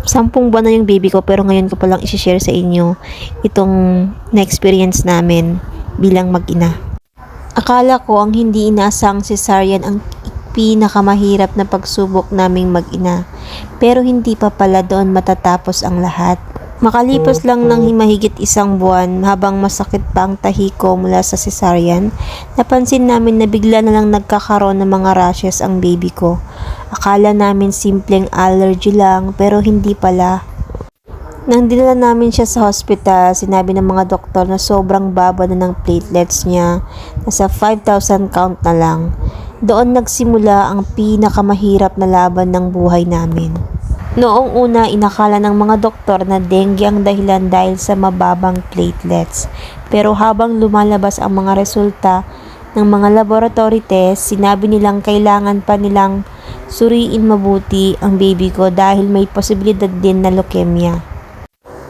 10 buwan na yung baby ko pero ngayon ko palang i-share sa inyo itong na-experience namin bilang mag-ina. Akala ko ang hindi inaasang cesarean ang pinakamahirap na pagsubok naming mag-ina. Pero hindi pa pala doon matatapos ang lahat. Makalipas lang ng mahigit 1 buwan habang masakit pa ang tahi ko mula sa cesarean, napansin namin na bigla na lang nagkakaroon ng mga rashes ang baby ko. Akala namin simpleng allergy lang pero hindi pala. Nang dinala namin siya sa hospital, sinabi ng mga doktor na sobrang baba na ng platelets niya, nasa 5,000 count na lang. Doon nagsimula ang pinakamahirap na laban ng buhay namin. Noong una, inakala ng mga doktor na dengue ang dahilan dahil sa mababang platelets. Pero habang lumalabas ang mga resulta ng mga laboratory test, sinabi nilang kailangan pa nilang suriin mabuti ang baby ko dahil may posibilidad din na leukemia.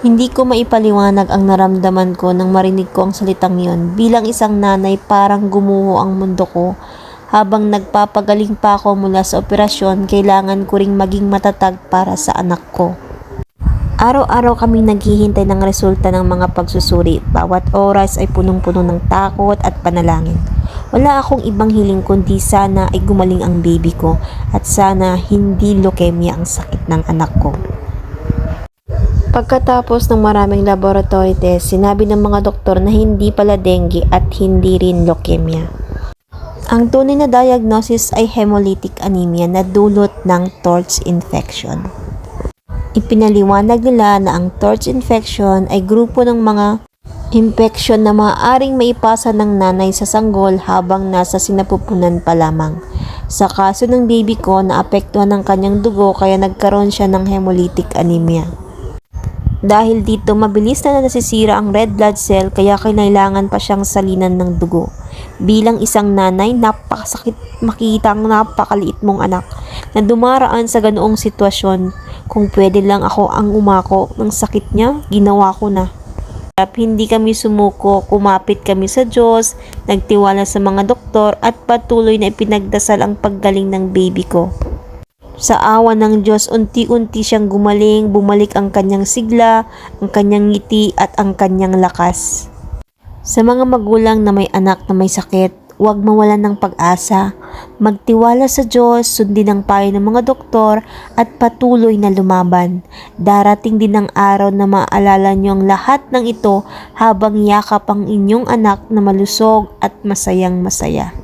Hindi ko maipaliwanag ang naramdaman ko nang marinig ko ang salitang yon. Bilang isang nanay, parang gumuho ang mundo ko. Habang nagpapagaling pa ako mula sa operasyon, kailangan ko ring maging matatag para sa anak ko. Araw-araw kami naghihintay ng resulta ng mga pagsusuri. Bawat oras ay punong-puno ng takot at panalangin. Wala akong ibang hiling kundi sana ay gumaling ang baby ko at sana hindi leukemia ang sakit ng anak ko. Pagkatapos ng maraming laboratory test, sinabi ng mga doktor na hindi pala dengue at hindi rin leukemia. Ang tunay na diagnosis ay hemolytic anemia na dulot ng TORCH infection. Ipinaliwanag nila na ang TORCH infection ay grupo ng mga infection na maaaring maipasa ng nanay sa sanggol habang nasa sinapupunan pa lamang. Sa kaso ng baby ko, naapektuhan ng kanyang dugo kaya nagkaroon siya ng hemolytic anemia. Dahil dito, mabilis na nasisira ang red blood cell kaya kailangan pa siyang salinan ng dugo. Bilang isang nanay, napakasakit makita ang napakaliit mong anak na dumaraan sa ganoong sitwasyon. Kung pwede lang ako ang umako ng sakit niya, ginawa ko na. Hindi kami sumuko, kumapit kami sa Diyos, nagtiwala sa mga doktor at patuloy na ipinagdasal ang paggaling ng baby ko. Sa awa ng Diyos, unti-unti siyang gumaling, bumalik ang kanyang sigla, ang kanyang ngiti at ang kanyang lakas. Sa mga magulang na may anak na may sakit, huwag mawalan ng pag-asa. Magtiwala sa Diyos, sundin ang payo ng mga doktor at patuloy na lumaban. Darating din ang araw na maalala niyo ang lahat ng ito habang yakap ang inyong anak na malusog at masayang masaya.